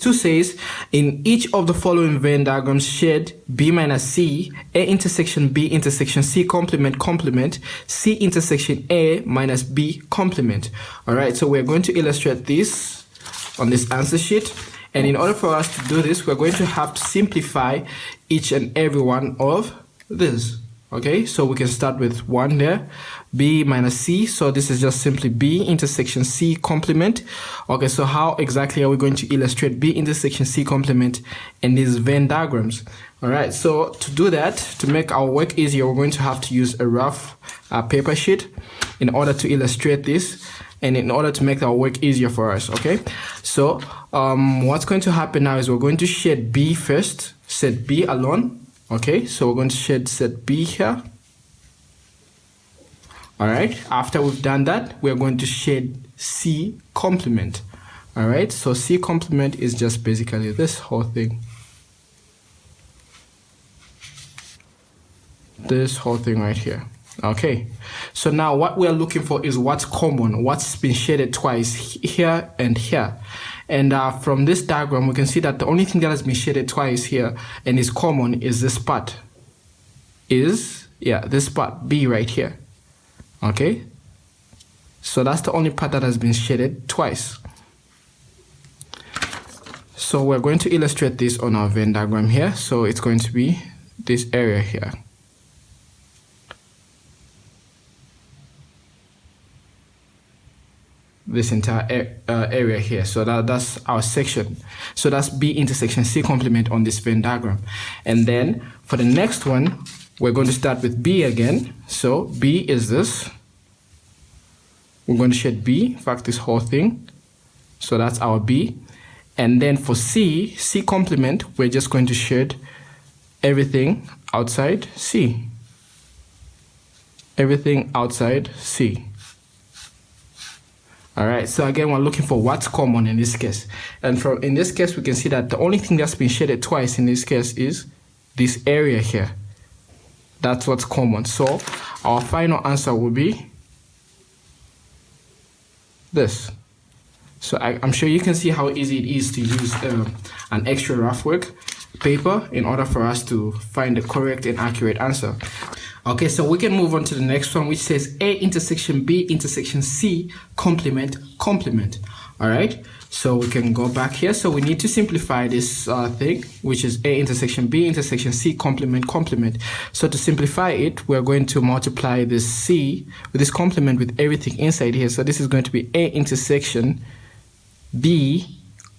2 says, in each of the following Venn diagrams shed B minus C, A intersection B intersection C complement complement, C intersection A minus B complement. All right, so we're going to illustrate this on this answer sheet. And in order for us to do this, we're going to have to simplify each and every one of this. Okay, so we can start with 1 there, B minus C. So this is just simply B intersection C complement. Okay, so how exactly are we going to illustrate B intersection C complement in these Venn diagrams? All right, so to do that, to make our work easier, we're going to have to use a rough paper sheet in order to illustrate this and in order to make our work easier for us. Okay, so what's going to happen now is we're going to shed B first, set B alone. Okay, so we're going to shed set B here. All right, after we've done that, we're going to shed C complement. All right, so C complement is just basically this whole thing. This whole thing right here. Okay, so now what we're looking for is what's common, what's been shaded twice here and here. And from this diagram, we can see that the only thing that has been shaded twice here and is common is this part. This part B right here. Okay, so that's the only part that has been shaded twice. So we're going to illustrate this on our Venn diagram here. So it's going to be this area here. This entire area here. So that's our section. So that's B intersection C complement on this Venn diagram. And then for the next one, we're going to start with B again. So B is this. We're going to shed B, in fact, this whole thing. So that's our B. And then for C complement, we're just going to shed everything outside C. Everything outside C. All right, so again, we're looking for what's common in this case. And in this case, we can see that the only thing that's been shaded twice in this case is this area here. That's what's common. So our final answer will be this. So I'm sure you can see how easy it is to use an extra rough work paper in order for us to find the correct and accurate answer. Okay, so we can move on to the next one, which says A intersection B intersection C complement complement. All right, so we can go back here. So we need to simplify this thing, which is A intersection B intersection C complement complement. So to simplify it, we're going to multiply this C with this complement with everything inside here. So this is going to be A intersection B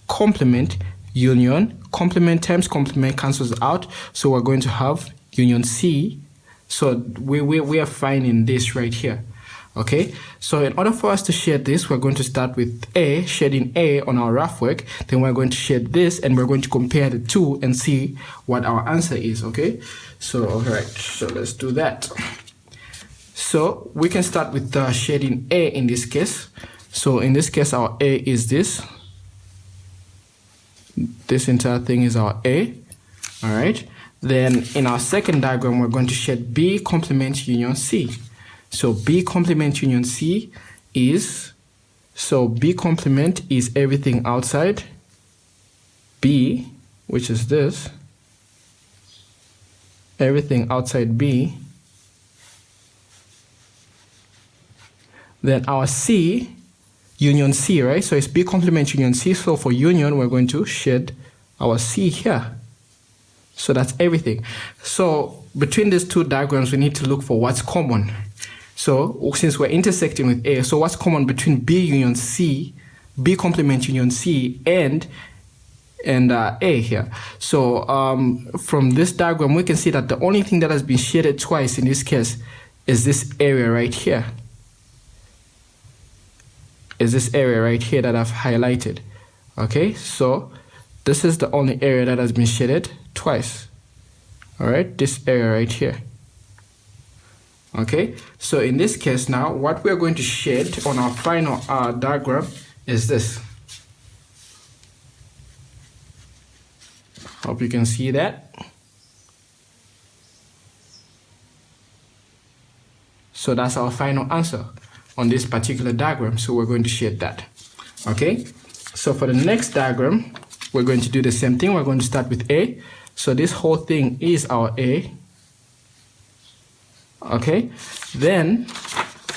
complement union. Complement times complement cancels out. So we're going to have union C. So we are finding this right here. Okay, so in order for us to shade this, we're going to start with A, shading A on our rough work. Then we're going to shade this and we're going to compare the two and see what our answer is. Okay, so all right, so let's do that. So we can start with shading A in this case. So in this case, our A is this. This entire thing is our A. All right. Then in our second diagram, we're going to shed B complement union C. So B complement union C is, so B complement is everything outside B, which is this, everything outside B. Then our C, union C, right? So it's B complement union C. So for union, we're going to shed our C here. So that's everything. So between these two diagrams, we need to look for what's common. So since we're intersecting with A, so what's common between B union C, B complement union C, and A here? So from this diagram, we can see that the only thing that has been shaded twice in this case is this area right here. Is this area right here that I've highlighted. Okay, so this is the only area that has been shaded twice. All right, this area right here. Okay, so in this case now, what we're going to shade on our final diagram is this. Hope you can see that. So that's our final answer on this particular diagram. So we're going to shade that. Okay, so for the next diagram, we're going to do the same thing. We're going to start with A. So this whole thing is our A. Okay, then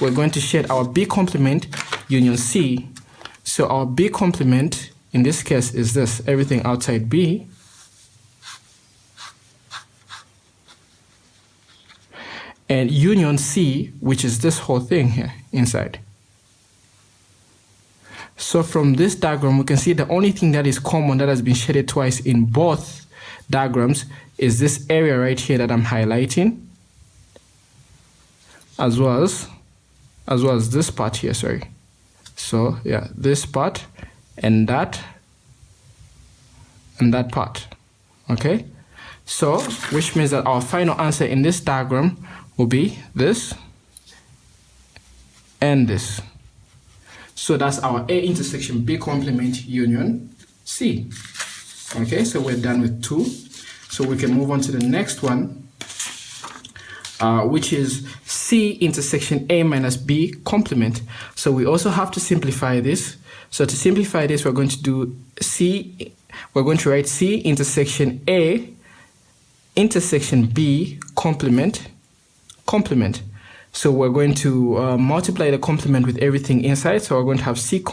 we're going to shade our B complement union C. So our B complement in this case is this, everything outside B. And union C, which is this whole thing here inside. So from this diagram, we can see the only thing that is common that has been shaded twice in both diagrams is this area right here that I'm highlighting, as well as this part here, sorry. So yeah, this part and that part. Okay, so which means that our final answer in this diagram will be this and this. So that's our A intersection B complement union C. Okay, so we're done with 2. So we can move on to the next one, which is C intersection A minus B complement. So we also have to simplify this. So to simplify this, we're going to do C, we're going to write C intersection A intersection B complement. So we're going to multiply the complement with everything inside. So we're going to have C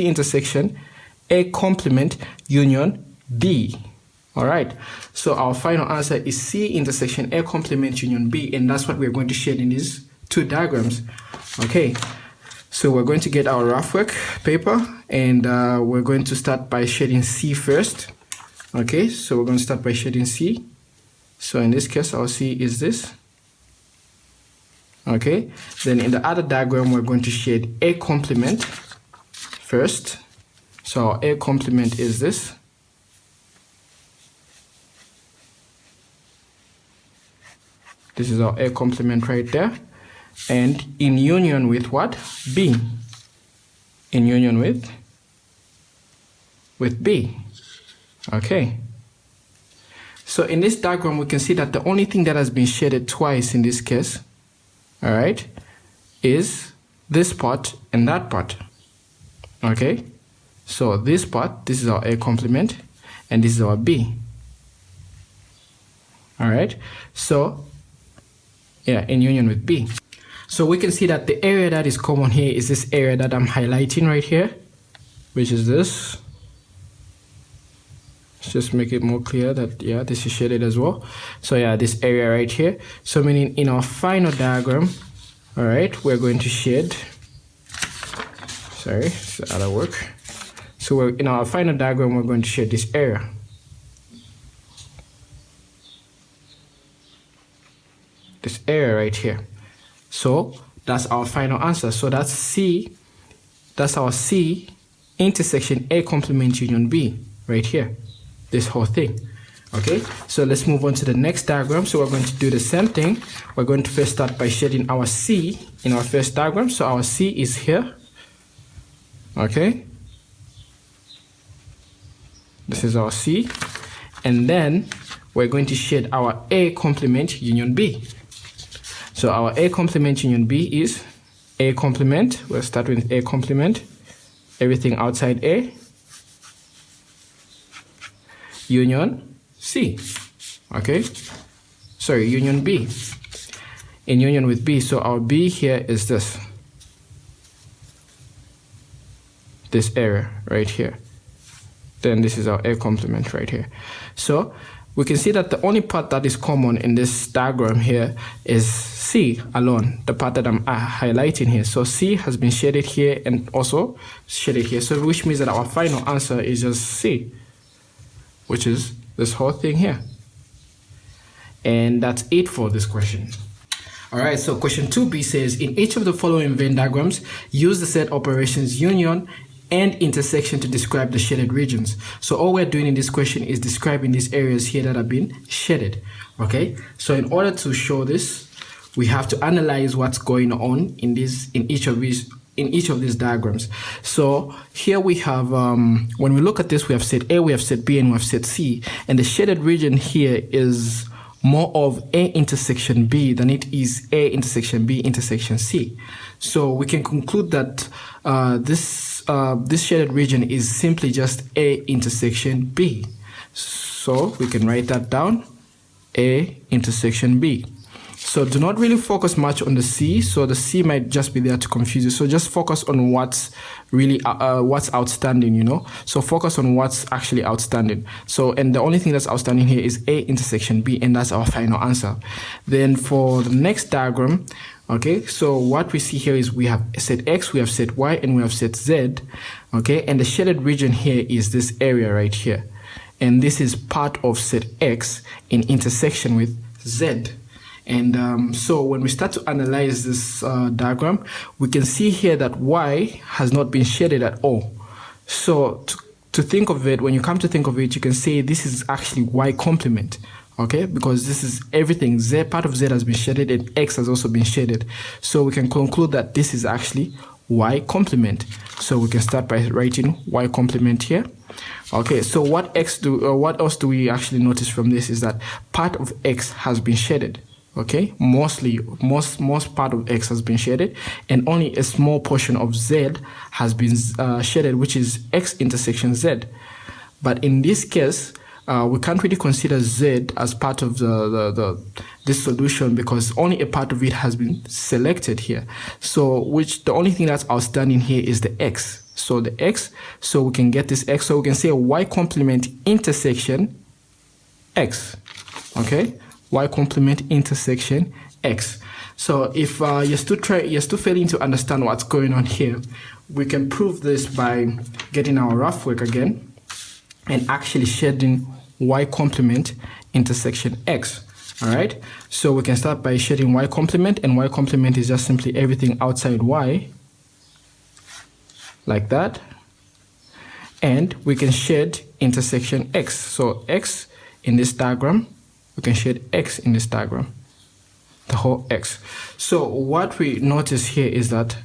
intersection A complement union B. All right. So our final answer is C intersection A complement union B, and that's what we're going to shade in these 2 diagrams. Okay. So we're going to get our rough work paper, and we're going to start by shading C first. Okay. So we're going to start by shading C. So in this case, our C is this. Okay, then in the other diagram, we're going to shade A complement first. So our A complement is this. This is our A complement right there. And in union with what? B. In union with B. Okay. So in this diagram, we can see that the only thing that has been shaded twice in this case, all right, is this part and that part. Okay, so this part, this is our A complement, and this is our B. All right, so yeah, in union with B. So we can see that the area that is common here is this area that I'm highlighting right here, which is this. Let's just make it more clear that, yeah, this is shaded as well. So yeah, this area right here. So meaning in our final diagram, all right, we're going to shade, sorry, it's out of work. So in our final diagram, we're going to shade this area. This area right here. So that's our final answer. So that's C, that's our C intersection A complement union B right here. This whole thing. Okay, so let's move on to the next diagram. So we're going to do the same thing. We're going to first start by shading our C in our first diagram. So our C is here. Okay, this is our C, and then we're going to shade our A complement union B. So our A complement union B is A complement. We'll start with A complement, everything outside A, union C. Okay, sorry, union B, in union with B. So our B here is this area right here. Then this is our A complement right here. So we can see that the only part that is common in this diagram here is C alone, the part that I'm highlighting here. So C has been shaded here and also shaded here. So which means that our final answer is just C, which is this whole thing here. And that's it for this question. All right, so question 2b says, in each of the following Venn diagrams, use the set operations union and intersection to describe the shaded regions. So all we're doing in this question is describing these areas here that have been shaded. Okay, so in order to show this, we have to analyze what's going on in each of these diagrams. So here we have, when we look at this, we have set A, we have set B, and we have set C. And the shaded region here is more of A intersection B than it is A intersection B intersection C. So we can conclude that this this shaded region is simply just A intersection B. So we can write that down, A intersection B. So do not really focus much on the C. So the C might just be there to confuse you. So just focus on what's really what's outstanding, you know. So focus on what's actually outstanding. So, and the only thing that's outstanding here is A intersection B, and that's our final answer. Then for the next diagram, okay, so what we see here is we have set X, we have set Y, and we have set Z. Okay, and the shaded region here is this area right here. And this is part of set X in intersection with Z. And so when we start to analyze this diagram, we can see here that Y has not been shaded at all. So to think of it, when you come to think of it, you can say this is actually Y complement, okay? Because this is everything. Z, part of Z has been shaded and X has also been shaded. So we can conclude that this is actually Y complement. So we can start by writing Y complement here. Okay, so what else do we actually notice from this is that part of X has been shaded. Okay, most part of X has been shaded, and only a small portion of Z has been shaded, which is X intersection Z. But in this case, we can't really consider Z as part of this solution because only a part of it has been selected here. So the only thing that's outstanding here is the X. So the X, so we can get this X. So we can say Y complement intersection X. Okay. Y complement intersection X. So if you're still failing to understand what's going on here, we can prove this by getting our rough work again and actually shading Y complement intersection X. All right. So we can start by shading Y complement, and Y complement is just simply everything outside Y, like that. And we can shade intersection X. So X in this diagram. We can shade X in this diagram, the whole X. So what we notice here is that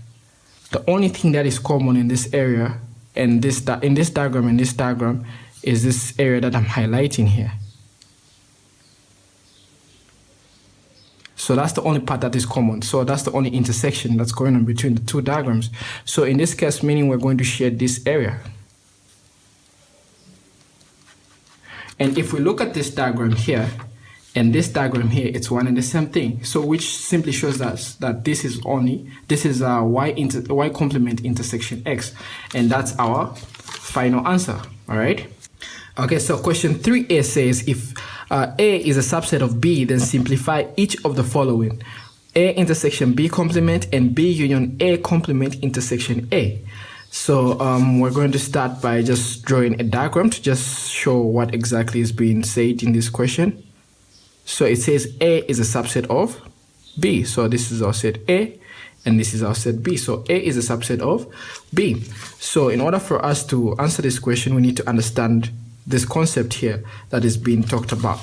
the only thing that is common in this area and in this diagram is this area that I'm highlighting here. So that's the only part that is common. So that's the only intersection that's going on between the two diagrams. So in this case, meaning we're going to shade this area. And if we look at this diagram here, and this diagram here, it's one and the same thing. So which simply shows that this is Y complement intersection X, and that's our final answer. All right. Okay. So question 3A says if A is a subset of B, then simplify each of the following: A intersection B complement and B union A complement intersection A. So we're going to start by just drawing a diagram to just show what exactly is being said in this question. So it says A is a subset of B. So this is our set A, and this is our set B. So A is a subset of B. So in order for us to answer this question, we need to understand this concept here that is being talked about.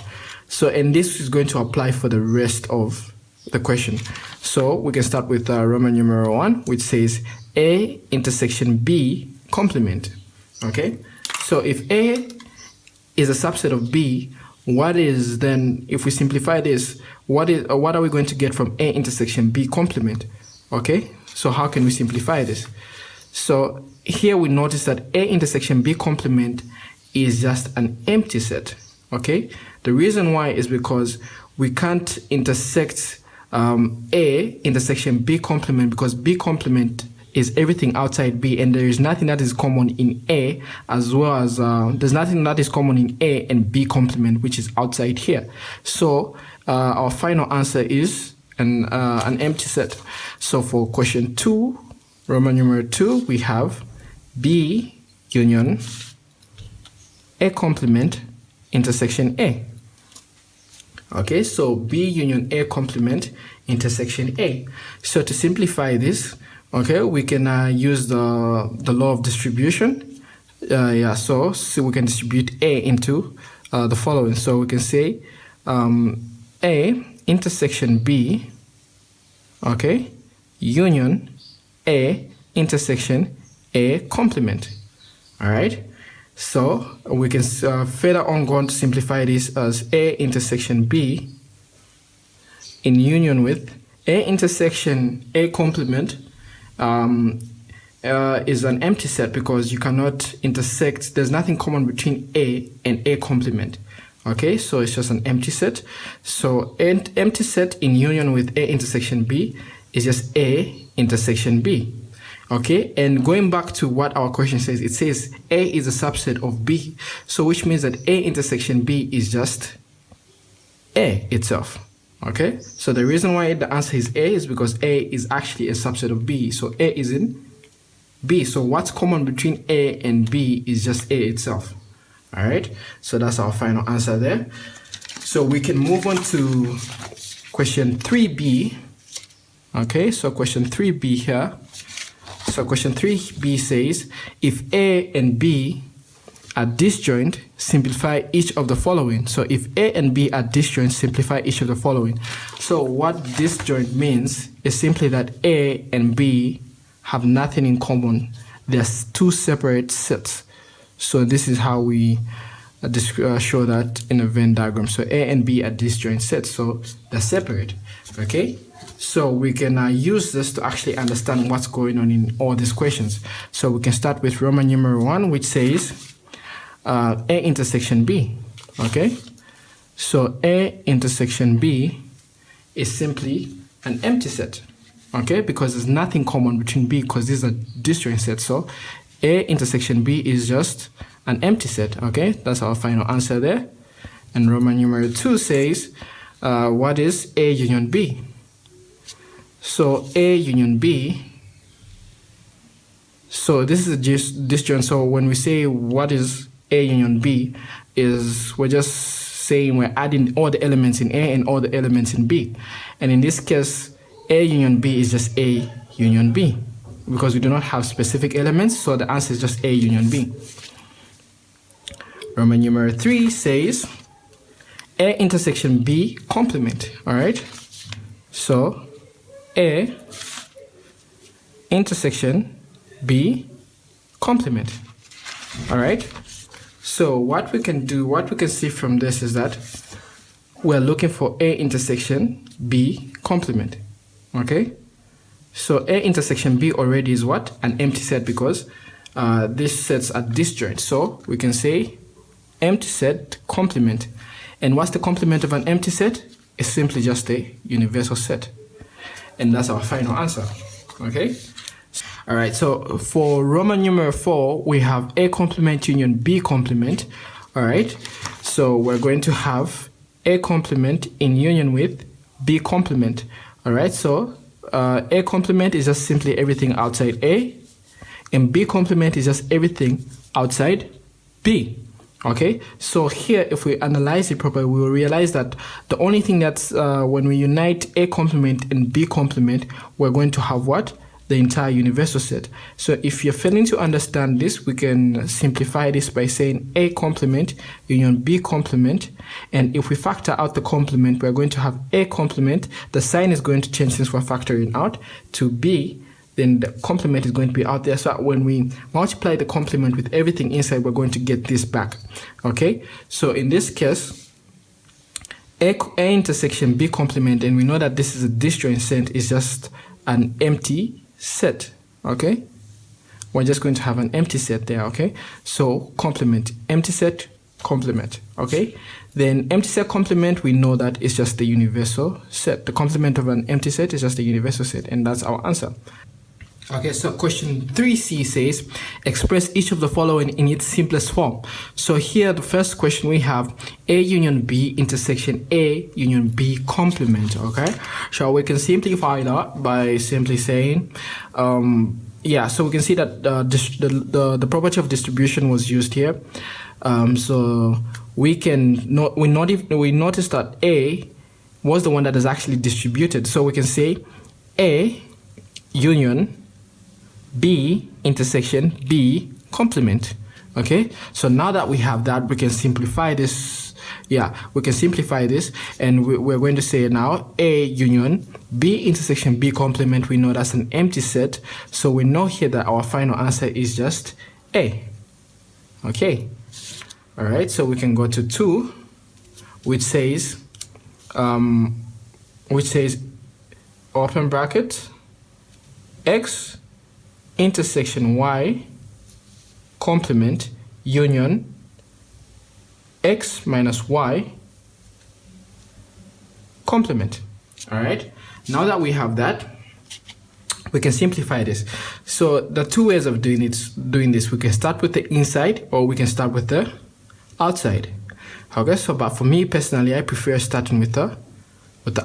So, and this is going to apply for the rest of the question. So we can start with Roman numeral 1, which says A intersection B complement. Okay. So if A is a subset of B, what is then, if we simplify this, what are we going to get from A intersection B complement? Okay, so how can we simplify this? So here we notice that A intersection B complement is just an empty set. Okay, the reason why is because we can't intersect A intersection B complement because B complement is everything outside B, and there is nothing that is common in A, as well as there's nothing that is common in A and B complement, which is outside here. So our final answer is an empty set. So for question 2, Roman numeral 2, we have B union A complement intersection A. Okay, so B union A complement intersection A. So to simplify this, okay, we can use the law of distribution. So we can distribute A into the following. So we can say A intersection B, okay, union A intersection A complement. All right. So we can further on go on to simplify this as A intersection B in union with A intersection A complement is an empty set because you cannot intersect. There's nothing common between A and A complement. Okay, so it's just an empty set. So an empty set in union with A intersection B is just A intersection B. Okay, and going back to what our question says, it says A is a subset of B. So which means that A intersection B is just A itself. Okay, so the reason why the answer is A is because A is actually a subset of B. So A is in B. So what's common between A and B is just A itself. All right, so that's our final answer there. So we can move on to question 3b. Okay, so question 3b here. So question 3b says, if A and B are disjoint, simplify each of the following. So if A and B are disjoint, simplify each of the following. So what disjoint means is simply that A and B have nothing in common. There's two separate sets. So this is how we show that in a Venn diagram. So A and B are disjoint sets, so they're separate. Okay, so we can use this to actually understand what's going on in all these questions. So we can start with Roman numeral 1, which says A intersection B. Okay, so A intersection B is simply an empty set. Okay, because there's nothing common between B because these are disjoint sets. So A intersection B is just an empty set. Okay, that's our final answer there. And Roman numeral 2 says, what is A union B? So A union B, so this is a disjoint. So when we say what is A union B, is we're just saying we're adding all the elements in A and all the elements in B. And in this case, A union B is just A union B, because we do not have specific elements, so the answer is just A union B. Roman numeral 3 says A intersection B complement. All right, so A intersection B complement. All right, so what we can do, what we can see from this is that we're looking for A intersection B complement. Okay, so A intersection B already is what? An empty set, because these sets are disjoint. So we can say empty set complement. And what's the complement of an empty set? It's simply just a universal set. And that's our final answer. Okay, all right, so for Roman numeral 4, we have A complement union B complement. All right, so we're going to have A complement in union with B complement. All right, so A complement is just simply everything outside A, and B complement is just everything outside B. Okay, so here, if we analyze it properly, we will realize that the only thing that's when we unite A complement and B complement, we're going to have what? The entire universal set. So if you're failing to understand this, we can simplify this by saying A complement union B complement, and if we factor out the complement, we're going to have A complement. The sign is going to change since we're factoring out to B, then the complement is going to be out there. So when we multiply the complement with everything inside, we're going to get this back. Okay, so in this case, A intersection B complement, and we know that this is a disjoint set, is just an empty set. Okay, we're just going to have an empty set there. Okay, so complement, empty set, complement. Okay, then empty set complement, we know that it's just the universal set. The complement of an empty set is just the universal set, and that's our answer. Okay, so question 3c says, express each of the following in its simplest form. So here, the first question we have A union B intersection A union B complement. Okay, so we can simplify that by simply saying, yeah, so we can see that the property of distribution was used here. So we notice that A was the one that is actually distributed. So we can say A union B intersection B complement. Okay, so now that we have that, we can simplify this. Yeah, we can simplify this, and we're going to say now A union B intersection B complement. We know that's an empty set, so we know here that our final answer is just A. Okay, all right, so we can go to 2, which says open bracket X intersection y complement union x minus y complement. All right, now that we have that, we can simplify this. So the two ways of doing this, we can start with the inside or we can start with the outside. Okay, so but for me personally, I prefer starting with the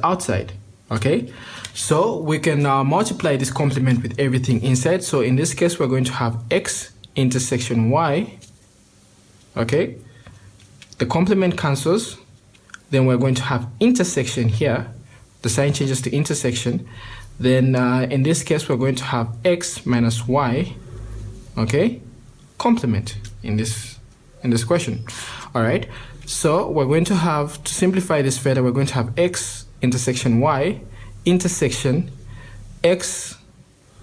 outside. Okay, so we can multiply this complement with everything inside. So in this case, we're going to have x intersection y. Okay, the complement cancels. Then we're going to have intersection here. The sign changes to intersection. Then in this case, we're going to have x minus y, okay, complement in this question. All right, so we're going to have, to simplify this further, we're going to have x intersection y intersection x,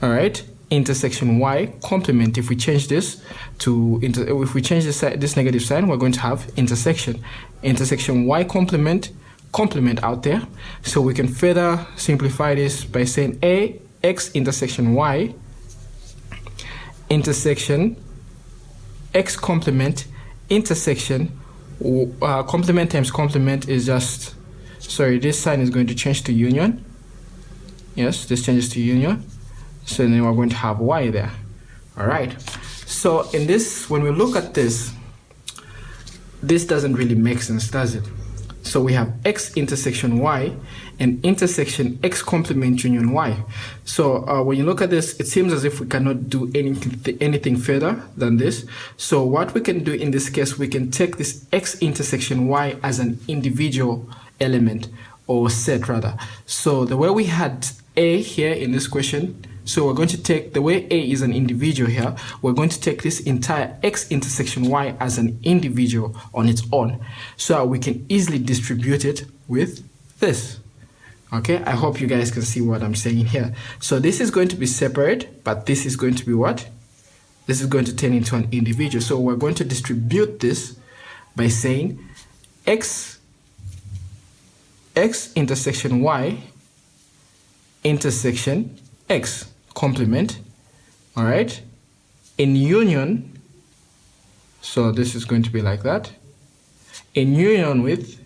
all right, intersection y complement. If we change this to if we change this negative sign, we're going to have intersection y complement out there. So we can further simplify this by saying a x intersection y intersection x complement intersection complement times complement is just, sorry, this sign is going to change to union. Yes, this changes to union. So then we're going to have y there. All right, so in this, when we look at this doesn't really make sense, does it? So we have x intersection y and intersection x complement union y. So when you look at this, it seems as if we cannot do anything further than this. So what we can do in this case, we can take this x intersection y as an individual element or set rather. So the way we had a here in this question, so we're going to take, the way a is an individual here, we're going to take this entire x intersection y as an individual on its own, so we can easily distribute it with this. Okay, I hope you guys can see what I'm saying here. So this is going to be separate, but this is going to be what? This is going to turn into an individual. So we're going to distribute this by saying x intersection y intersection x complement, all right, in union, so this is going to be like that, in union with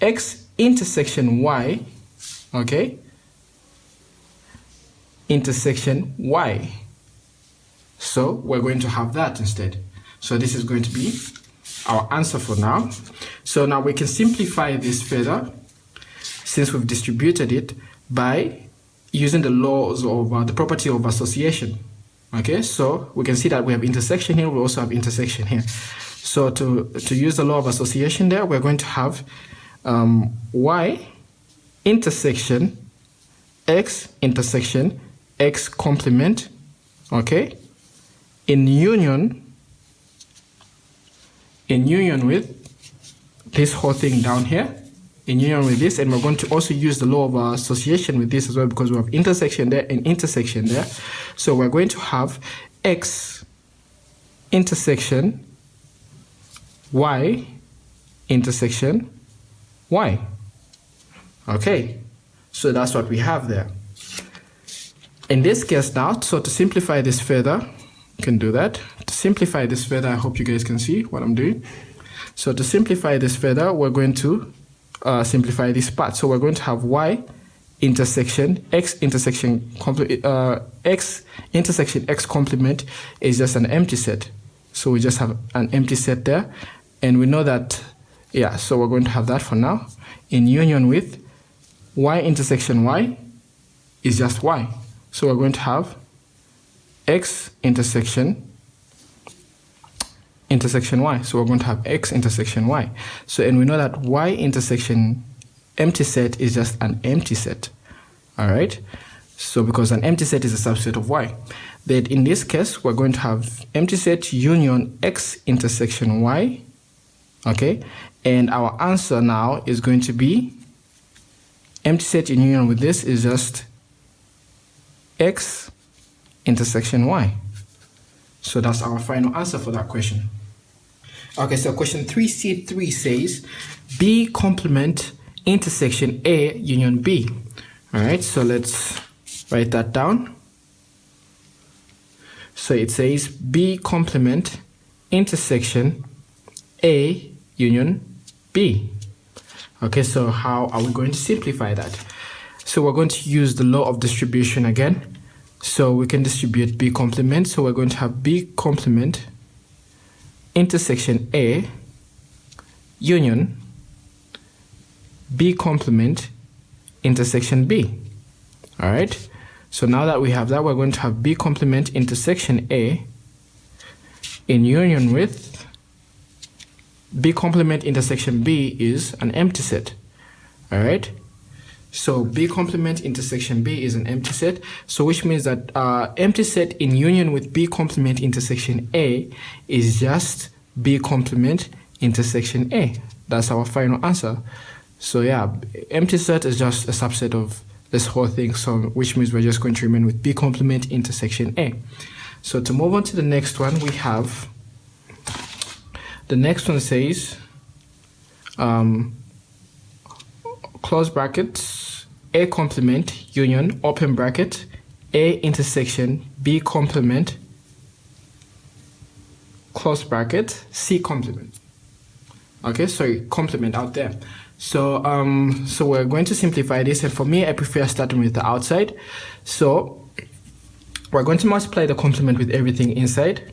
x intersection y, okay, intersection y. So we're going to have that instead. So this is going to be our answer for now. So now we can simplify this further since we've distributed it by using the laws of the property of association. Okay, so we can see that we have intersection here, we also have intersection here. So to use the law of association there, we're going to have y intersection x complement, okay, in union with this whole thing down here, in union with this, and we're going to also use the law of association with this as well, because we have intersection there and intersection there. So we're going to have x intersection y intersection y. Okay, so that's what we have there. In this case now, so to simplify this further, you can do that. To simplify this further, I hope you guys can see what I'm doing. So to simplify this further, we're going to simplify this part. So we're going to have y intersection x intersection x intersection x complement is just an empty set. So we just have an empty set there, and we know that, yeah, so we're going to have that for now, in union with y intersection y is just y. So we're going to have x intersection y. So we're going to have x intersection y. So, and we know that y intersection empty set is just an empty set. All right. So because an empty set is a subset of y, then in this case, we're going to have empty set union x intersection y. Okay. And our answer now is going to be empty set in union with this is just x intersection y. So that's our final answer for that question. Okay, so question 3C3 says B complement intersection A union B. All right, so let's write that down. So it says B complement intersection A union B. Okay, so how are we going to simplify that? So we're going to use the law of distribution again. So we can distribute B complement. So we're going to have B complement intersection A union B complement intersection B. All right. So now that we have that, we're going to have B complement intersection A in union with B complement intersection B is an empty set. All right. So B complement intersection B is an empty set. So which means that empty set in union with B complement intersection A is just B complement intersection A. That's our final answer. So yeah, empty set is just a subset of this whole thing. So which means we're just going to remain with B complement intersection A. So to move on to the next one, we have the next one says close brackets A complement union open bracket A intersection B complement close bracket C complement. Okay, sorry, complement out there. So so we're going to simplify this, and for me I prefer starting with the outside. So we're going to multiply the complement with everything inside,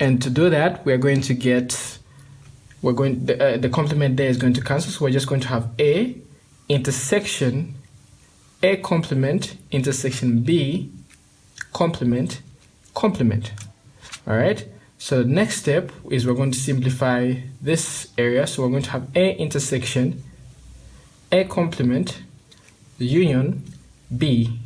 and to do that we're going to get the complement there is going to cancel, so we're just going to have A intersection A complement intersection B complement complement. All right. So the next step is we're going to simplify this area. So we're going to have A intersection A complement union B.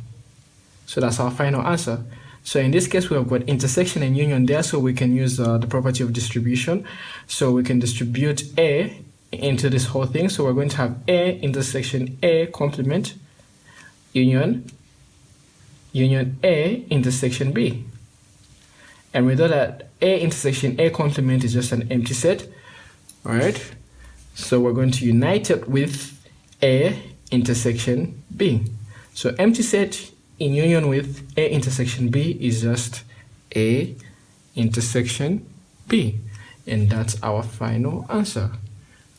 So that's our final answer. So in this case, we have got intersection and union there, so we can use the property of distribution. So we can distribute A into this whole thing. So we're going to have A intersection A complement union A intersection B. And we know that A intersection A complement is just an empty set. All right. So we're going to unite it with A intersection B. So empty set in union with A intersection B is just A intersection B. And that's our final answer.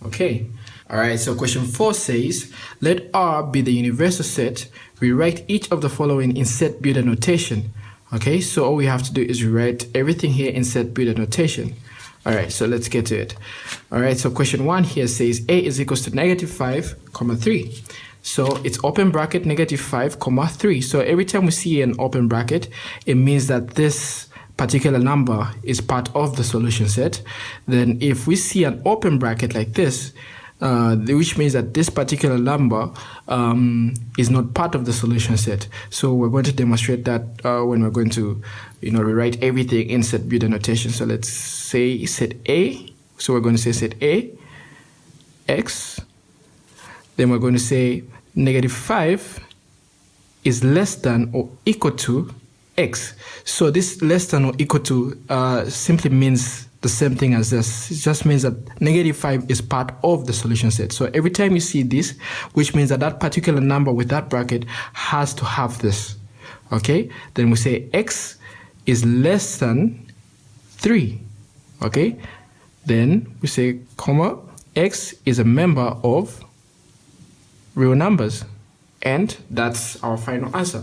Okay. All right. So question 4 says, let R be the universal set. Rewrite each of the following in set builder notation. Okay, so all we have to do is rewrite everything here in set builder notation. All right, so let's get to it. All right, so question 1 here says A is equals to -5, 3. So it's open bracket -5, 3. So every time we see an open bracket, it means that this particular number is part of the solution set. Then if we see an open bracket like this, which means that this particular number is not part of the solution set. So we're going to demonstrate that when we're going to, rewrite everything in set builder notation. So let's say set A. So we're going to say set A, X. Then we're going to say -5 is less than or equal to X. So this less than or equal to simply means the same thing as this. It just means that -5 is part of the solution set. So every time you see this, which means that that particular number with that bracket has to have this. Okay, then we say X is less than 3. Okay, then we say comma, X is a member of real numbers, and that's our final answer.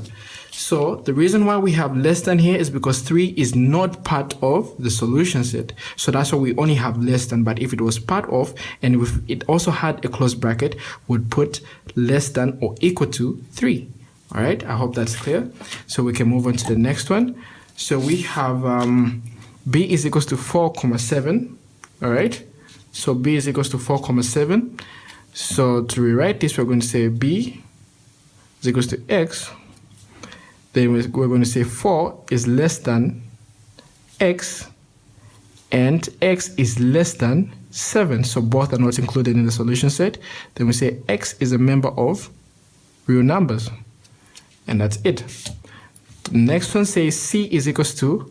So the reason why we have less than here is because 3 is not part of the solution set. So that's why we only have less than. But if it was part of, and if it also had a close bracket, we'd put less than or equal to 3. All right, I hope that's clear. So we can move on to the next one. So we have B is equals to 4,7. All right, so B is equals to 4,7. So to rewrite this, we're going to say B is equals to X. Then we're going to say 4 is less than X, and X is less than 7. So both are not included in the solution set. Then we say X is a member of real numbers. And that's it. The next one says C is equals to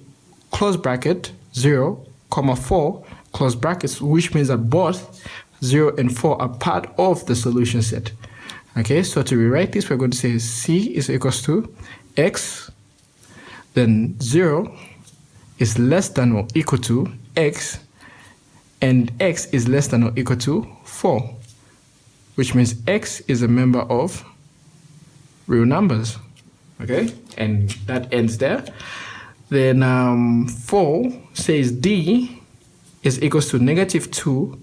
close bracket 0, 4, close brackets, which means that both 0 and 4 are part of the solution set. Okay, so to rewrite this, we're going to say C is equals to X, then 0 is less than or equal to x, and x is less than or equal to 4, which means x is a member of real numbers. Okay, and that ends there. Then 4 says d is equals to -2,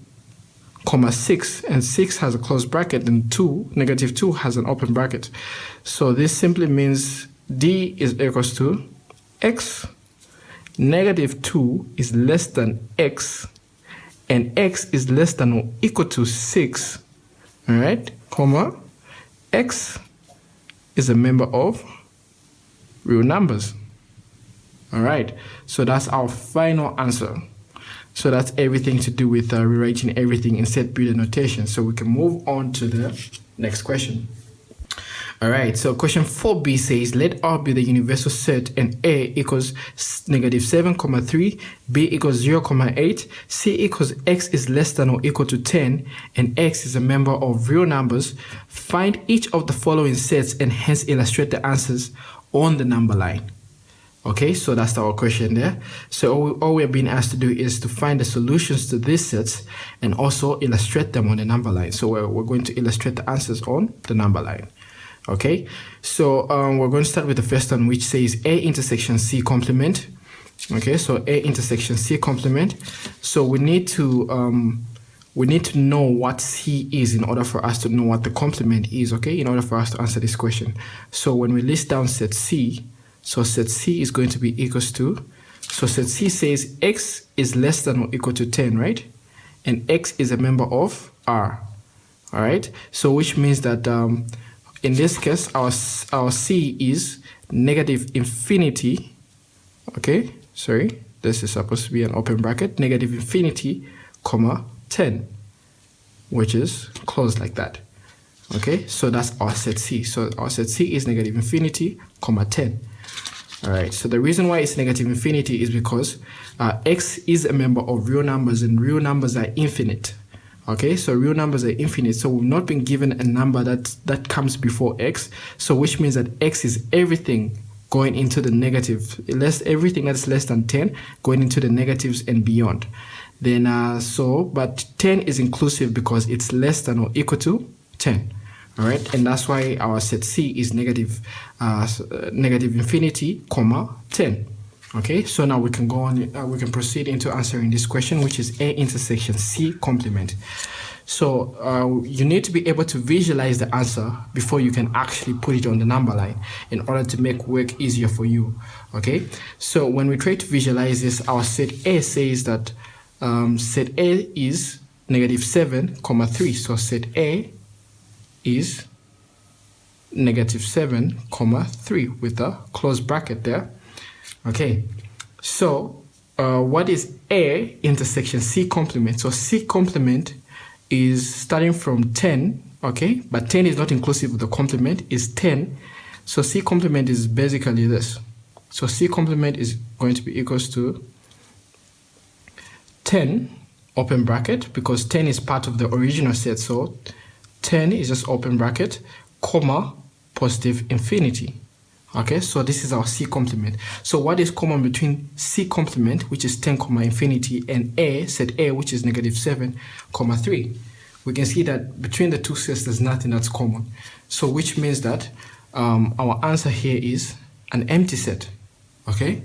6, and 6 has a closed bracket, and -2 has an open bracket. So this simply means d is equals to x, -2 is less than x, and x is less than or equal to 6, all right, comma, x is a member of real numbers. All right, so that's our final answer. So that's everything to do with rewriting everything in set period notation. So we can move on to the next question. All right, so question 4b says, let R be the universal set and A equals -7,3, B equals 0,8, C equals x is less than or equal to 10, and x is a member of real numbers. Find each of the following sets and hence illustrate the answers on the number line. Okay, so that's our question there. So all we're being asked to do is to find the solutions to these sets and also illustrate them on the number line. So we're going to illustrate the answers on the number line. Okay, so we're going to start with the first one, which says A intersection C complement. Okay, so A intersection C complement. So we need to know what C is in order for us to know what the complement is, okay, in order for us to answer this question. So when we list down set C, so set C is going to be equals to, so set C says x is less than or equal to 10, right? And x is a member of R, all right? So which means that in this case, our C is -infinity, okay? Sorry, this is supposed to be an open bracket, -infinity, comma, 10, which is closed like that, okay? So that's our set C. So our set C is -infinity, comma, 10. All right, so the reason why it's -infinity is because x is a member of real numbers, and real numbers are infinite. Okay, so real numbers are infinite, so we've not been given a number that comes before x, so which means that x is everything going into the negative, everything that's less than 10 going into the negatives and beyond. Then but 10 is inclusive because it's less than or equal to 10. All right, and that's why our set C is -infinity, comma, 10. Okay, so now we can go on, we can proceed into answering this question, which is A intersection C complement. So you need to be able to visualize the answer before you can actually put it on the number line in order to make work easier for you. Okay, so when we try to visualize this, our set A says that set A is -7,3. So set A is -7,3 with a closed bracket there. Okay, so what is A intersection C complement? So C complement is starting from 10, okay, but 10 is not inclusive of the complement, is 10. So C complement is basically this. So C complement is going to be equals to 10, open bracket, because 10 is part of the original set. So 10 is just open bracket, comma, +infinity. Okay, so this is our C complement. So what is common between C complement, which is 10, infinity, and A, set A, which is -7,3? We can see that between the two sets, there's nothing that's common. So which means that our answer here is an empty set. Okay,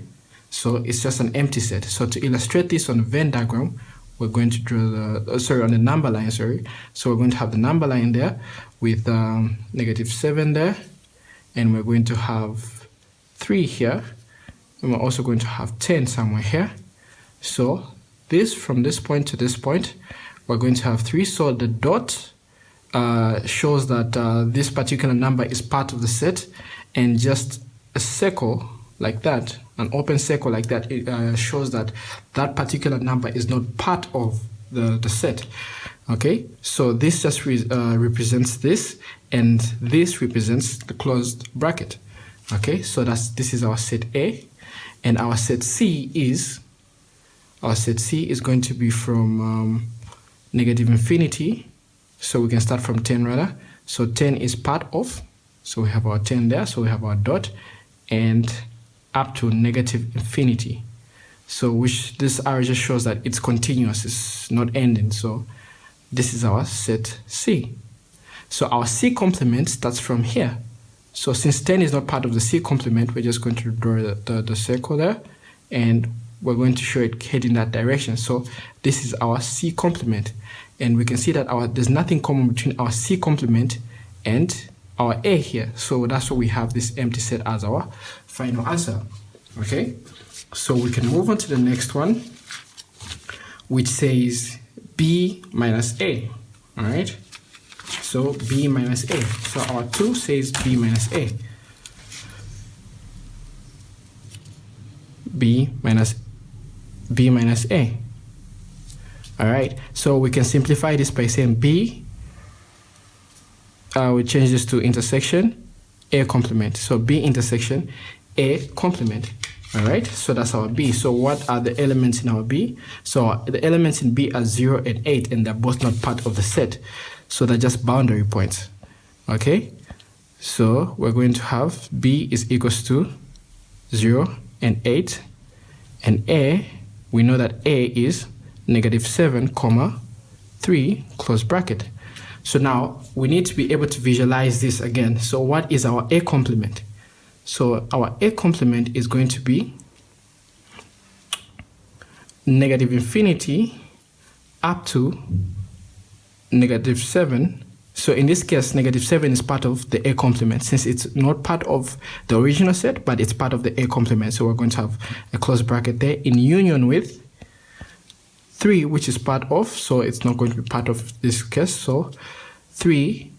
so it's just an empty set. So to illustrate this on the Venn diagram, we're going to draw the, on the number line, sorry. So we're going to have the number line there with -7 there. And we're going to have 3 here, and we're also going to have 10 somewhere here. So this, from this point to this point, we're going to have 3. So the dot shows that this particular number is part of the set, and just a circle like that, an open circle like that, it shows that that particular number is not part of the set. Okay, so this just represents this, and this represents the closed bracket. Okay, so this is our set A, and our set C is going to be from -infinity. So we can start from 10 rather. So 10 is part of, so we have our 10 there, so we have our dot, and up to negative infinity. So which this arrow just shows that it's continuous, it's not ending. So this is our set C. So our C complement starts from here. So since 10 is not part of the C complement, we're just going to draw the circle there, and we're going to show it heading that direction. So this is our C complement, and we can see that there's nothing common between our C complement and our A here. So that's why we have this empty set as our final answer. Okay, so we can move on to the next one, which says B minus A. All right, so B minus A. So our 2 says B minus A. B minus A. All right, so we can simplify this by saying B, we change this to intersection A complement. So B intersection A complement. All right, so that's our B. So what are the elements in our B? So the elements in B are 0 and 8, and they're both not part of the set. So they're just boundary points. Okay, so we're going to have B is equals to 0 and 8, and A, we know that A is -7, 3, close bracket. So now we need to be able to visualize this again. So what is our A complement? So our A complement is going to be negative infinity up to -7. So in this case, -7 is part of the A complement, since it's not part of the original set, but it's part of the A complement. So we're going to have a close bracket there in union with 3, which is part of, so it's not going to be part of this case. So 3,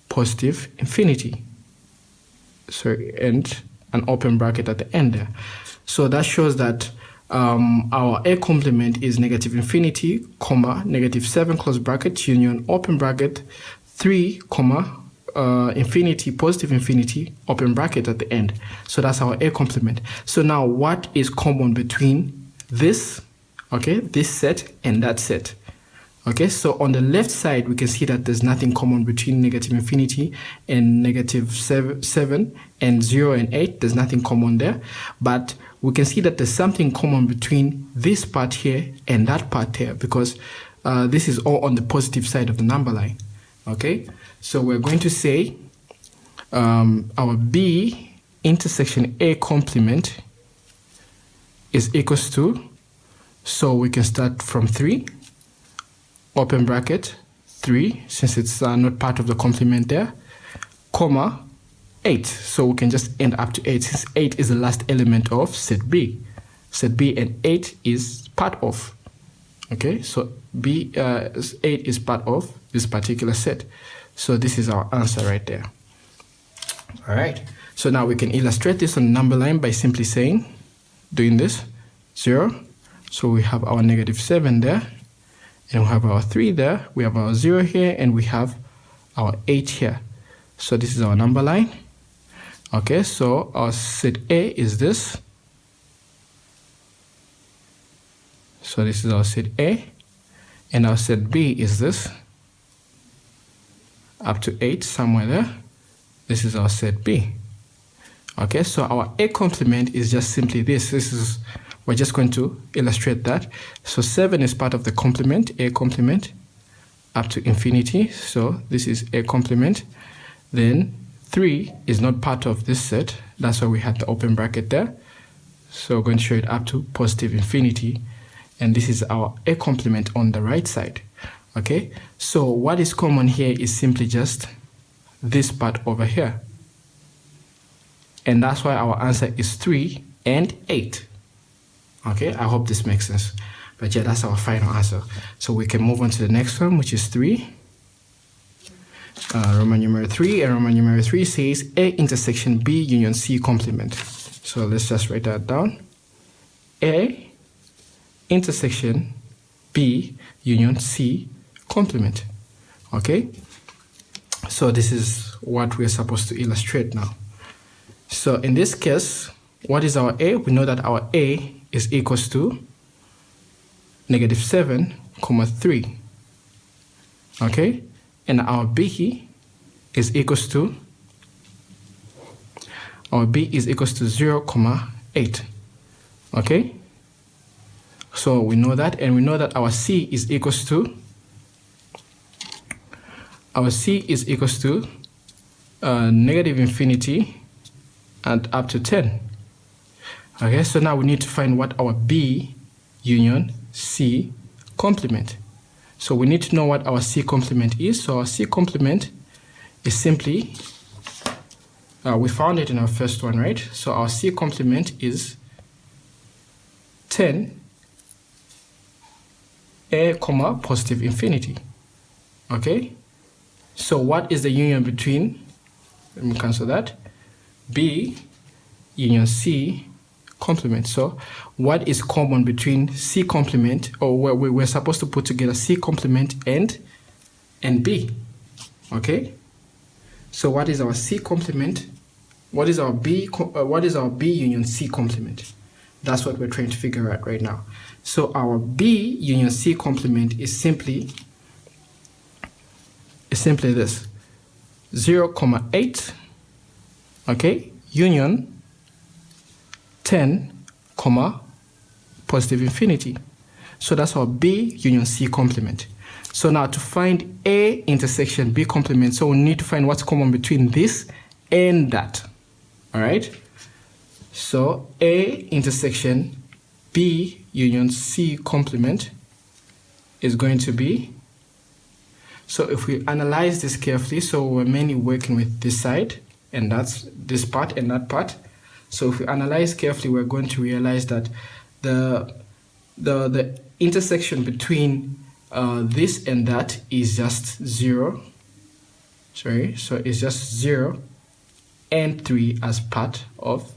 positive infinity. Sorry, and an open bracket at the end there. So that shows that our A complement is negative infinity, -7, close bracket, union, open bracket, 3, infinity, positive infinity, open bracket at the end. So that's our A complement. So now what is common between this, okay, this set and that set? Okay, so on the left side, we can see that there's nothing common between negative infinity and -7 and 0 and 8. There's nothing common there. But we can see that there's something common between this part here and that part here, because this is all on the positive side of the number line. Okay, so we're going to say our B intersection A complement is equals to, so we can start from 3, open bracket, 3, since it's not part of the complement there, 8. So we can just end up to 8, since 8 is the last element of set B. Set B and 8 is part of. Okay, so B 8 is part of this particular set. So this is our answer right there. All right, so now we can illustrate this on the number line by simply saying, doing this, 0. So we have our -7 there, and we have our 3 there, we have our 0 here, and we have our 8 here. So this is our number line. Okay, so our set A is this. So this is our set A, and our set B is this, up to 8, somewhere there. This is our set B. Okay, so our A complement is just simply this. We're just going to illustrate that. So 7 is part of the complement, A complement, up to infinity. So this is A complement. Then 3 is not part of this set. That's why we had the open bracket there. So we're going to show it up to positive infinity. And this is our A complement on the right side. Okay, so what is common here is simply just this part over here. And that's why our answer is 3 and 8. Okay, I hope this makes sense. But yeah, that's our final answer. So we can move on to the next one, which is 3. Roman numeral 3, and Roman numeral 3 says A intersection B union C complement. So let's just write that down. A intersection B union C complement. Okay, so this is what we're supposed to illustrate now. So in this case, what is our A? We know that our A is equals to -7, 3. Okay, and our B is equals to our B is equals to 0, 8. Okay? So we know that, and we know that our C is equals to negative infinity and up to 10. Okay, so now we need to find what our B union C complement. So we need to know what our C complement is. So our C complement is simply, we found it in our first one, right? So our C complement is 10 A, positive infinity. Okay? So what is the union between, let me cancel that, B union C complement? So what is common between C complement, or where we're supposed to put together C complement and B? Okay? So what is our C complement? What is our B union C complement? That's what we're trying to figure out right now. So our B union C complement is simply this: 0, 8, okay, union 10, positive infinity. So that's our B union C complement. So now to find A intersection B complement, so we need to find what's common between this and that. All right? So A intersection B union C complement is going to be, so if we analyze this carefully, so we're mainly working with this side, and that's this part and that part. So if we analyze carefully, we're going to realize that the intersection between this and that is just 0. Sorry, so it's just 0 and 3 as part of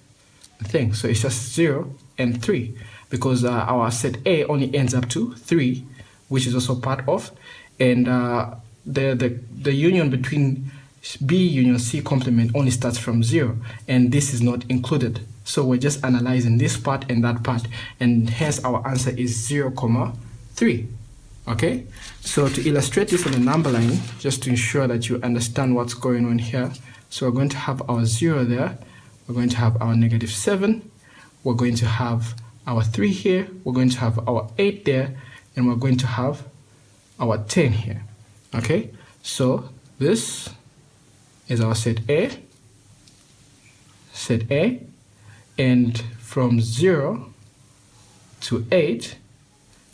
the thing. So it's just 0 and 3 because our set A only ends up to 3, which is also part of, and the union between B union C complement only starts from 0, and this is not included. So we're just analyzing this part and that part, and hence our answer is 0, 3. Okay, so to illustrate this on the number line, just to ensure that you understand what's going on here, so we're going to have our 0 there, we're going to have our -7, we're going to have our 3 here, we're going to have our 8 there, and we're going to have our 10 here. Okay, so this is our set A, and from 0 to 8,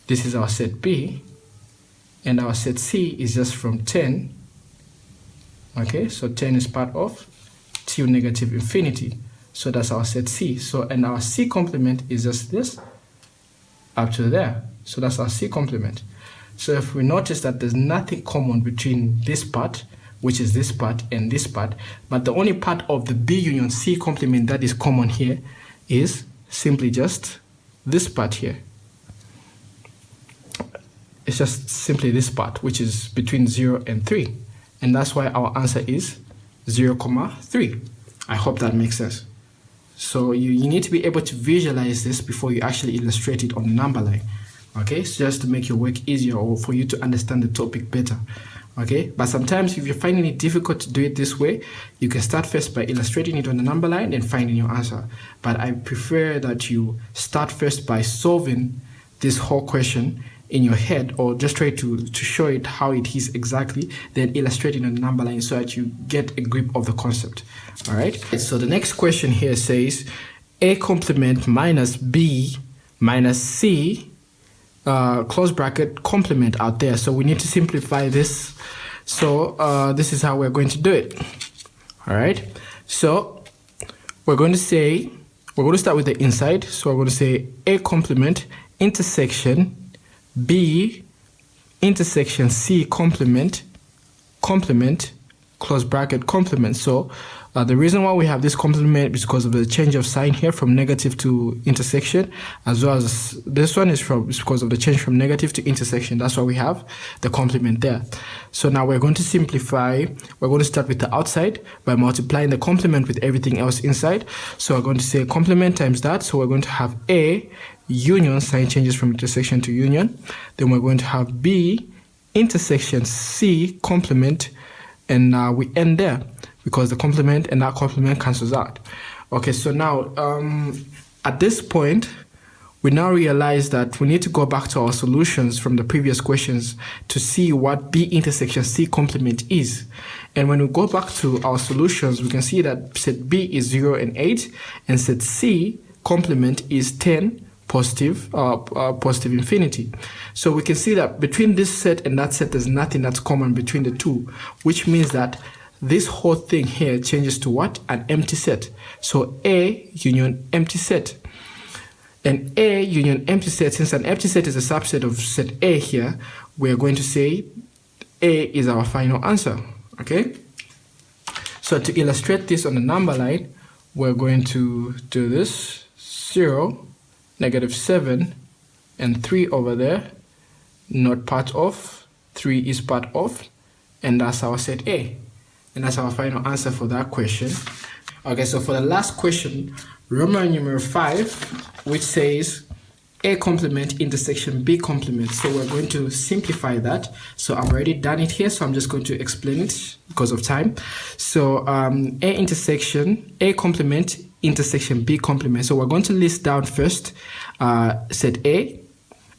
this is our set B, and our set C is just from 10. Okay, so 10 is part of till negative infinity. So that's our set C. So, and our C complement is just this up to there. So that's our C complement. So if we notice that there's nothing common between this part, which is this part, and this part, but the only part of the B union C complement that is common here is simply just this part here. It's just simply this part, which is between 0 and 3. And that's why our answer is 0, 3. I hope that makes sense. So you need to be able to visualize this before you actually illustrate it on the number line. Okay, so just to make your work easier or for you to understand the topic better. Okay, but sometimes if you're finding it difficult to do it this way, you can start first by illustrating it on the number line and finding your answer. But I prefer that you start first by solving this whole question in your head, or just try to show it how it is exactly, then illustrating on the number line so that you get a grip of the concept. All right, so the next question here says A complement minus B minus C close bracket complement out there. So we need to simplify this. So this is how we're going to do it. All right, so we're going to start with the inside. So we're going to say A complement intersection B intersection C complement close bracket complement. So the reason why we have this complement is because of the change of sign here from negative to intersection, as well as this one is because of the change from negative to intersection. That's why we have the complement there. So now we're going to simplify. We're going to start with the outside by multiplying the complement with everything else inside. So we're going to say complement times that. So we're going to have A union, sign changes from intersection to union. Then we're going to have B intersection C complement, and we end there because the complement and that complement cancels out. Okay, so now at this point, we now realize that we need to go back to our solutions from the previous questions to see what B intersection C complement is. And when we go back to our solutions, we can see that set B is 0 and 8, and set C complement is 10, positive infinity. So we can see that between this set and that set, there's nothing that's common between the two, which means that this whole thing here changes to what? An empty set. So A union empty set. And A union empty set, since an empty set is a subset of set A here, we're going to say A is our final answer, okay? So to illustrate this on the number line, we're going to do this, 0, -7, and 3 over there, not part of, 3 is part of, and that's our set A. And that's our final answer for that question. Okay, so for the last question, Roman numeral 5, which says A complement intersection B complement. So we're going to simplify that. So I've already done it here, so I'm just going to explain it because of time. So A complement intersection B complement. So we're going to list down first set A,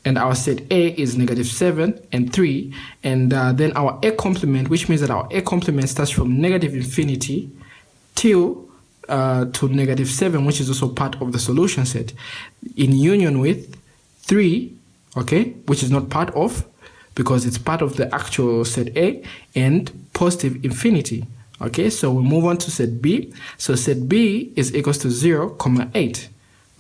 and our set A is -7 and 3, and then our A complement, which means that our A complement starts from -infinity till to -7, which is also part of the solution set, in union with 3, okay, which is not part of, because it's part of the actual set A, and positive infinity. Okay, so we move on to set B. So set B is equals to 0, 8.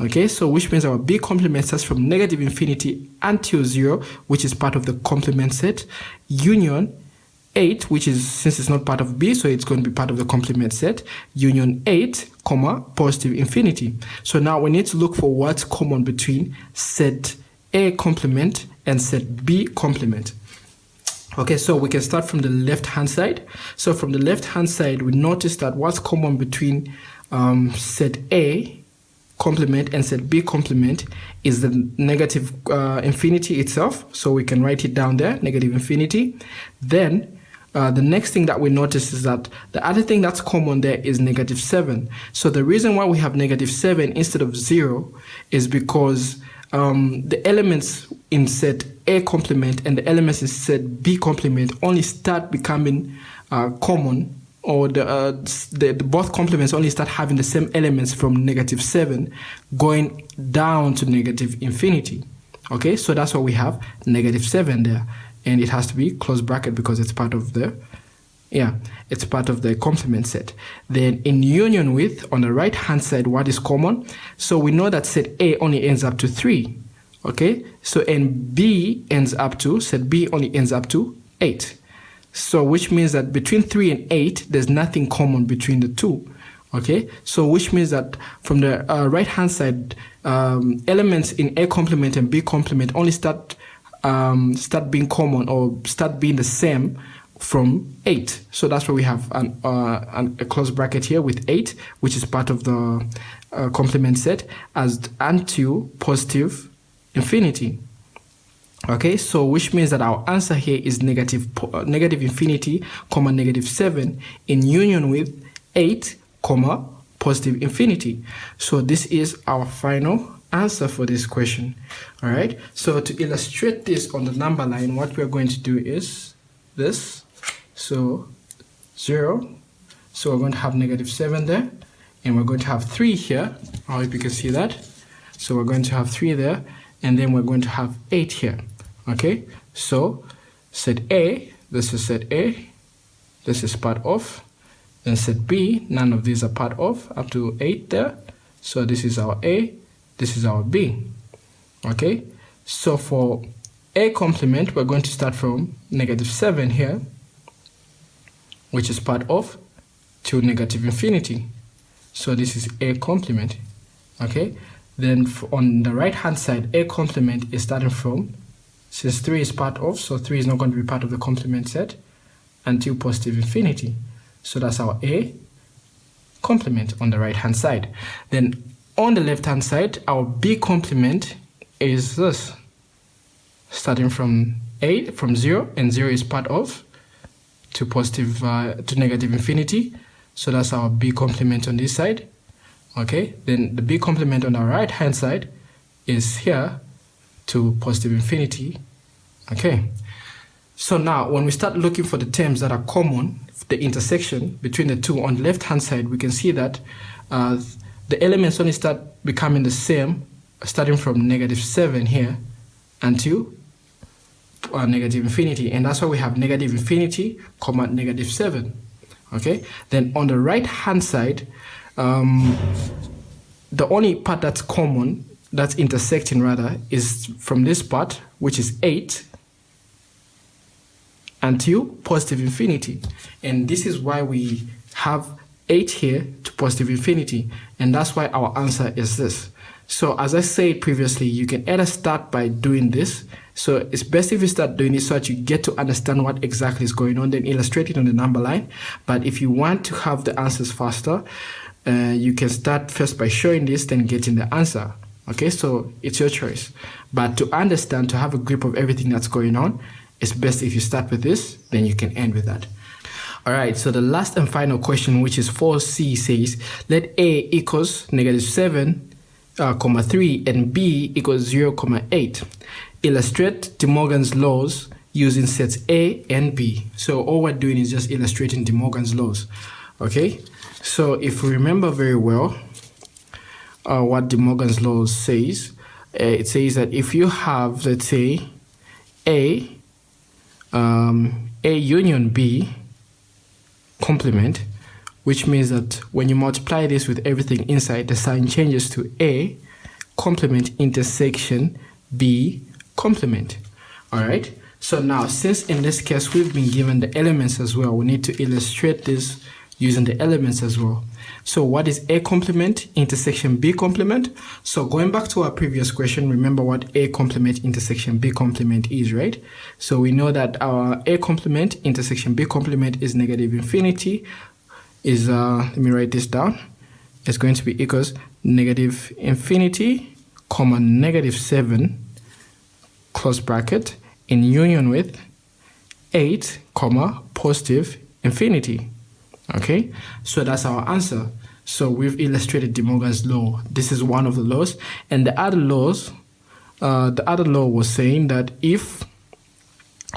Okay, so which means our B complement starts from -infinity until 0, which is part of the complement set, union 8, which is, since it's not part of B, so it's going to be part of the complement set, union 8, positive infinity. So now we need to look for what's common between set A complement and set B complement. Okay, so we can start from the left-hand side. So from the left-hand side, we notice that what's common between set A complement and set B complement is the negative infinity itself. So we can write it down there, negative infinity. Then the next thing that we notice is that the other thing that's common there is -7. So the reason why we have -7 instead of 0 is because the elements in set A complement and the elements in set B complement only start becoming common, or the both complements only start having the same elements from -7 going down to negative infinity. Okay, so that's why we have -7 there, and it has to be close bracket because it's part of the, it's part of the complement set. Then in union with, on the right hand side, what is common? So we know that set A only ends up to 3. Okay, so and B ends up to, set B only ends up to 8. So which means that between 3 and 8, there's nothing common between the two. Okay, so which means that from the right hand side, elements in A complement and B complement only start being common or start being the same from 8. So that's why we have a close bracket here with 8, which is part of the complement set, as until positive infinity. Okay, so which means that our answer here is negative infinity, -7 in union with 8, positive infinity. So this is our final answer for this question. All right, so to illustrate this on the number line, what we're going to do is this. So 0, so we're going to have -7 there, and we're going to have 3 here. I hope you can see that. So we're going to have 3 there, and then we're going to have 8 here. Okay, so set A, this is set A, this is part of, then set B, none of these are part of, up to 8 there. So this is our A, this is our B. Okay, so for A complement, we're going to start from -7 here, which is part of, to negative infinity. So this is A complement. Okay, then on the right hand side, A complement is starting from, since 3 is part of, so 3 is not going to be part of the complement set, until positive infinity. So that's our A complement on the right hand side. Then on the left hand side, our B complement is this, starting from 0, and 0 is part of, to negative infinity. So that's our B complement on this side. Okay, then the b complement on our right hand side is here to positive infinity. Okay, so now when we start looking for the terms that are common, the intersection between the two, on the left hand side we can see that the elements only start becoming the same starting from -7 here until negative infinity, and that's why we have negative infinity, comma -7. Okay, then on the right hand side, the only part that's common, that's intersecting rather, is from this part, which is 8 until positive infinity, and this is why we have 8 here to positive infinity, and that's why our answer is this. So as I said previously, you can either start by doing this. So it's best if you start doing this so that you get to understand what exactly is going on, then illustrate it on the number line. But if you want to have the answers faster, you can start first by showing this, then getting the answer. Okay, so it's your choice. But to understand, to have a grip of everything that's going on, it's best if you start with this, then you can end with that. All right, so the last and final question, which is 4C, says, let A equals -7, 3 and B equals 0, 8. Illustrate De Morgan's laws using sets A and B. So all we're doing is just illustrating De Morgan's laws. Okay, so if we remember very well what De Morgan's laws says, it says that if you have, let's say, A union B complement, which means that when you multiply this with everything inside, the sign changes to A complement intersection B complement. All right, so now since in this case we've been given the elements as well, we need to illustrate this using the elements as well. So what is A complement intersection B complement? So going back to our previous question, remember what A complement intersection B complement is, right? So we know that our A complement intersection B complement is negative infinity, is let me write this down. It's going to be equals negative infinity, comma -7, close bracket, in union with 8, comma positive infinity. Okay, so that's our answer. So we've illustrated De Morgan's law. This is one of the laws, and the other laws, the other law was saying that if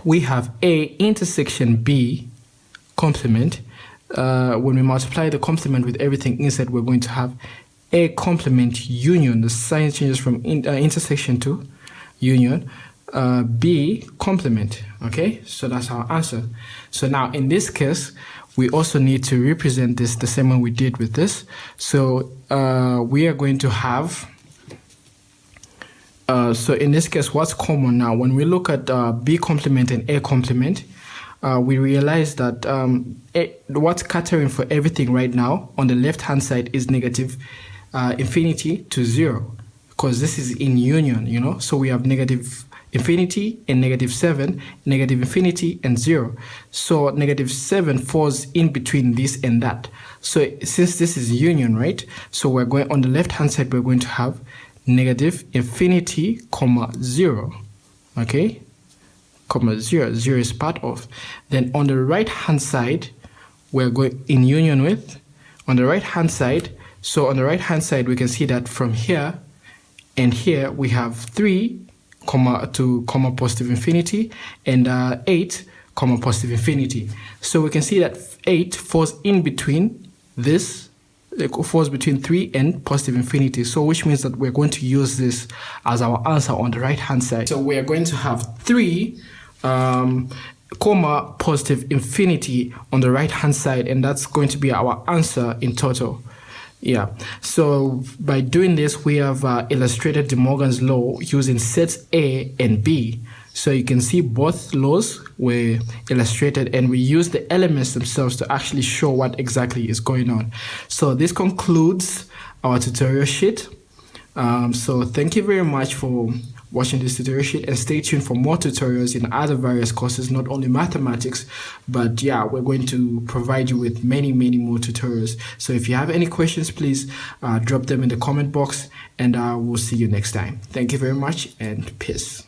we have A intersection B complement, when we multiply the complement with everything inside, we're going to have A complement union. The sign changes from intersection to union. B complement. Okay, so that's our answer. So now in this case, we also need to represent this the same way we did with this. So we are going to have, so in this case, what's common now? When we look at B complement and A complement, we realize that what's scattering for everything right now on the left-hand side is negative infinity to 0, because this is in union, you know? So we have negative infinity and -7, negative infinity and 0. So -7 falls in between this and that. So since this is union, right? So we're going on the left hand side, we're going to have negative infinity, comma 0. Okay, comma 0. 0 is part of. Then on the right hand side, we're going in union with, on the right hand side. So on the right hand side, we can see that from here and here we have 3, comma positive infinity, and 8, comma positive infinity. So we can see that 8 falls in between this, falls between 3 and positive infinity. So which means that we're going to use this as our answer on the right hand side. So we are going to have 3, comma positive infinity on the right hand side, and that's going to be our answer in total. Yeah, so by doing this, we have illustrated De Morgan's law using sets A and B. So you can see both laws were illustrated, and we use the elements themselves to actually show what exactly is going on. So this concludes our tutorial sheet. So thank you very much for watching this tutorial sheet, and stay tuned for more tutorials in other various courses, not only mathematics, but yeah, we're going to provide you with many more tutorials. So if you have any questions, please drop them in the comment box, and we'll see you next time. Thank you very much, and peace.